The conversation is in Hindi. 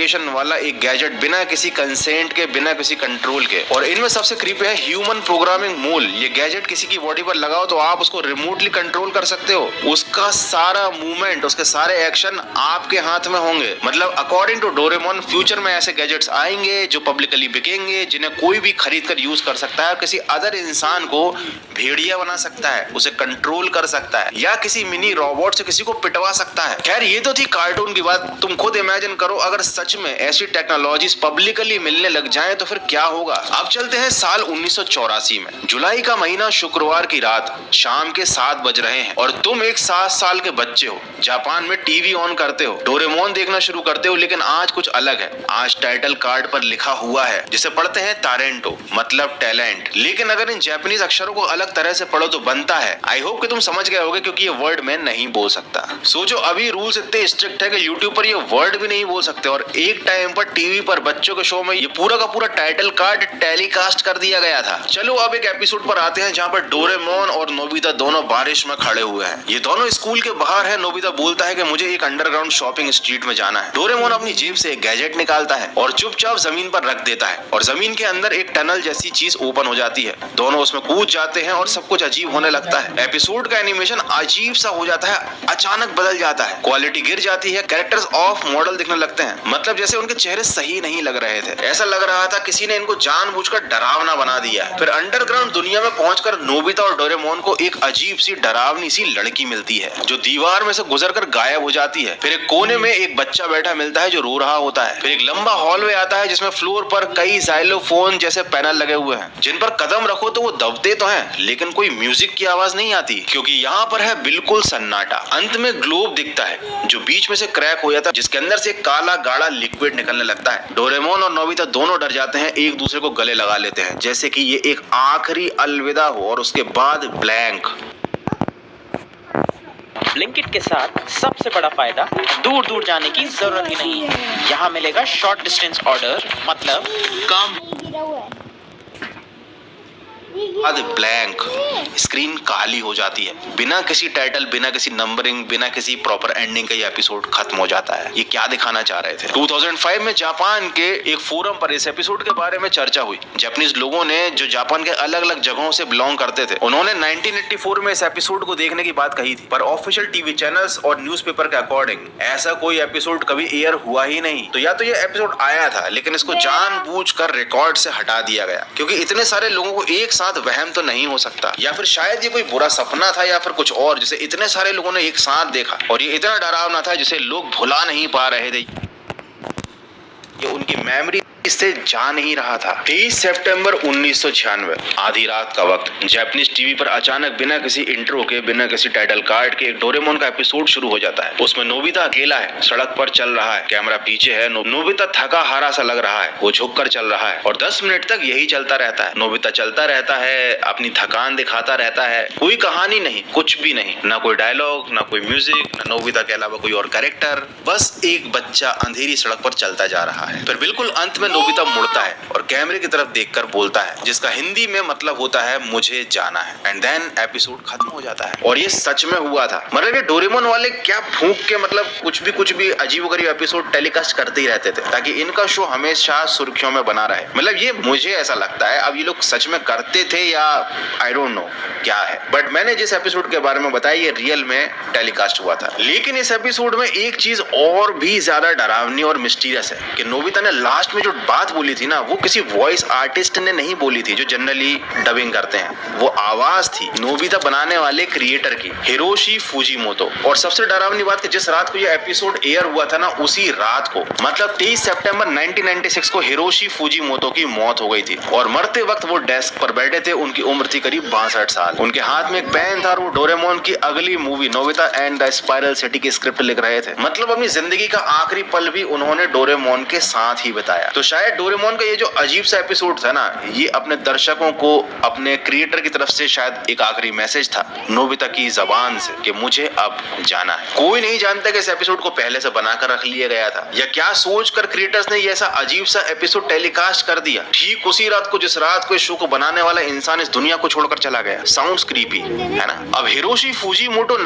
वाला एक गैजेट बिना किसी कंसेंट के, बिना किसी कंट्रोल के। और इनमें सबसे क्रीपी है ह्यूमन प्रोग्रामिंग मूल। ये गैजेट किसी की बॉडी पर लगाओ तो आप उसको रिमोटली कंट्रोल कर सकते हो। उसका सारा मूवमेंट, उसके सारे एक्शन आपके हाथ में होंगे। मतलब अकॉर्डिंग टू डोरेमोन फ्यूचर में ऐसे गैजेट्स आएंगे जो पब्लिकली बिकेंगे, जिन्हें कोई भी खरीद कर यूज कर सकता है और किसी अदर इंसान को भेड़िया बना सकता है, उसे कंट्रोल कर सकता है या किसी मिनी रोबोट से किसी को पिटवा सकता है। खैर ये तो थी कार्टून की बात। तुम खुद इमेजिन करो अगर सच में ऐसी टेक्नोलॉजीज पब्लिकली मिलने लग जाएं तो फिर क्या होगा। अब चलते हैं साल 1984 में। जुलाई का महीना, शुक्रवार की रात, शाम के 7 बज रहे हैं और तुम एक 7 साल के बच्चे हो। जापान में टीवी ऑन करते हो, डोरेमोन देखना शुरू करते हो। लेकिन आज कुछ अलग है। आज टाइटल कार्ड पर लिखा हुआ है, जिसे पढ़ते हैं तारेंटो, मतलब टैलेंट। लेकिन अगर इन जापानीज अक्षरों को अलग तरह से पढ़ो तो बनता है। आई होप कि तुम समझ गए होगे, क्योंकि ये वर्ड मैं नहीं बोल सकता। सोचो अभी रूल्स इतने स्ट्रिक्ट है कि यूट्यूब पर ये वर्ड भी नहीं बोल सकते, और एक टाइम पर टीवी पर बच्चों के शो में ये पूरा का पूरा टाइटल कार्ड टेलीकास्ट कर दिया गया था। चलो अब एक एपिसोड पर आते हैं जहाँ पर डोरेमोन और नोबिता दोनों बारिश में खड़े हुए हैं। ये दोनों स्कूल के बाहर है। नोबिता बोलता है कि मुझे एक अंडरग्राउंड शॉपिंग स्ट्रीट में जाना है। डोरेमोन अपनी जेब से एक गैजेट निकालता है और चुपचाप जमीन पर रख देता है, और जमीन के अंदर एक टनल जैसी चीज ओपन हो जाती है। दोनों उसमें कूद जाते हैं और सब कुछ अजीब होने लगता है। एपिसोड का एनिमेशन अजीब सा हो जाता है, अचानक बदल जाता है, क्वालिटी गिर जाती है, कैरेक्टर्स ऑफ मॉडल दिखने लगते हैं। मतलब जैसे उनके चेहरे सही नहीं लग रहे थे। ऐसा लग रहा था किसी ने इनको जानबूझकर डरावना बना दिया है। फिर अंडरग्राउंड दुनिया में पहुंचकर नोबिता और डोरेमोन को एक अजीब सी डरावनी सी लड़की मिलती है, जो दीवार में से गुजरकर गायब हो जाती है। फिर एक कोने में एक बच्चा बैठा मिलता है जो रो रहा होता है। फिर एक लंबा हॉलवे आता है जिसमें फ्लोर पर कई जाइलोफोन जैसे पैनल लगे हुए हैं, जिन पर कदम रखो तो वो दबते तो हैं, लेकिन कोई म्यूजिक की आवाज नहीं आती, क्योंकि यहाँ पर है बिल्कुल सन्नाटा। अंत में ग्लोब दिखता है जो बीच में से क्रैक हो जाता है, जिसके अंदर से काला गाढ़ा लिक्विड निकलने लगता है। डोरेमोन और नोबिता दोनों डर जाते हैं, एक दूसरे को गले लगा लेते हैं, जैसे कि ये एक आखिरी अलविदा हो, और उसके बाद ब्लैंक। ब्लिंकिट के साथ सबसे बड़ा फायदा, दूर दूर जाने की जरूरत ही नहीं है। यहाँ मिलेगा शॉर्ट डिस्टेंस ऑर्डर, मतलब कम ब्लैंक। स्क्रीन काली हो जाती है, बिना किसी टाइटल, बिना किसी नंबरिंग, बिना किसी प्रॉपर एंडिंग का ये एपिसोड खत्म हो जाता है। ये क्या दिखाना चाह रहे थे। 2005 में जापान के एक फोरम पर इस एपिसोड के बारे में चर्चा हुई। जापानीज लोगों ने, जो जापान के अलग अलग जगहों से बिलोंग करते थे, उन्होंने 1984 में इस एपिसोड को देखने की बात कही थी, पर ऑफिशियल टीवी चैनल्स और न्यूज़पेपर के अकॉर्डिंग ऐसा कोई एपिसोड कभी एयर हुआ ही नहीं। तो या तो ये एपिसोड आया था, लेकिन इसको जानबूझकर रिकॉर्ड से हटा दिया गया, क्योंकि इतने सारे लोगों को एक साथ वहम तो नहीं हो सकता, या फिर शायद ये कोई बुरा सपना था, या फिर कुछ और, जिसे इतने सारे लोगों ने एक साथ देखा और ये इतना डरावना था जिसे लोग भुला नहीं पा रहे थे। ये उनकी मेमोरी इससे जा नहीं रहा था। 23 सितंबर 1996, आधी रात का वक्त, जापानीज टीवी पर अचानक बिना किसी इंट्रो के, बिना किसी टाइटल कार्ड के एक डोरेमोन का एपिसोड शुरू हो जाता है। उसमें नोबिता अकेला है, सड़क पर चल रहा है, कैमरा पीछे है। नोबिता थका हारा सा लग रहा है, वो झुककर चल रहा है और 10 मिनट तक यही चलता रहता है। नोबिता चलता रहता है, अपनी थकान दिखाता रहता है। कोई कहानी नहीं, कुछ भी नहीं, ना कोई डायलॉग, ना कोई म्यूजिक, ना नोबिता के अलावा कोई और कैरेक्टर, बस एक बच्चा अंधेरी सड़क पर चलता जा रहा है। फिर बिल्कुल अंत में नोबिता मुड़ता है और कैमरे की तरफ देखकर बोलता है, जिसका हिंदी में मतलब होता है मुझे जाना है। एंड देन एपिसोड खत्म हो जाता है। और ये सच में हुआ था। मतलब ये डोरेमोन वाले क्या फूंक के, मतलब कुछ भी अजीबोगरीब एपिसोड टेलीकास्ट करते ही रहते थे, ताकि इनका शो हमेशा सुर्खियों में बना रहे। मतलब ये मुझे ऐसा लगता है, अब ये लोग सच में करते थे या आई डोंट नो क्या है, बट मैंने जिस एपिसोड के बारे में बताया ये रियल में टेलीकास्ट हुआ था। लेकिन इस एपिसोड में एक चीज और भी ज्यादा डरावनी और मिस्टीरियस है कि नोबिता ने लास्ट में जो बात बोली थी ना, वो किसी वॉइस आर्टिस्ट ने नहीं बोली थी जो जनरली डबिंग करते हैं। वो आवाज थी नोबिता बनाने वाले क्रिएटर की, हिरोशी फुजीमोतो। और सबसे डरावनी बात कि जिस रात को ये एपिसोड एयर हुआ था ना, उसी रात को, मतलब 23 सितंबर 1996 को हिरोशी फुजीमोतो की मौत हो गई थी। और मरते वक्त वो डेस्क पर बैठे थे। उनकी उम्र थी करीब 62 साल। उनके हाथ में एक पेन था और वो डोरेमोन की अगली movie Nobita and the spiral city की स्क्रिप्ट लिख रहे थे। मतलब अपनी जिंदगी का आखिरी पल भी उन्होंने डोरेमोन के साथ ही बताया। तो शायद डोरेमोन का ये जो अजीब सा एपिसोड था ना, ये अपने दर्शकों को, अपने क्रिएटर की तरफ से शायद एक आखिरी मैसेज था नोबिता की जबान से कि मुझे अब जाना है। कोई नहीं जानता कि इस एपिसोड को पहले से बनाकर रख लिया गया था, या क्या सोचकर क्रिएटर्स ने ये ऐसा अजीब सा एपिसोड टेलीकास्ट कर दिया ठीक उसी रात को जिस रात को इस शो को बनाने वाला इंसान इस दुनिया को छोड़कर चला गया। साउंड्स क्रीपी है ना। अब हिरोशी फुजीमोटो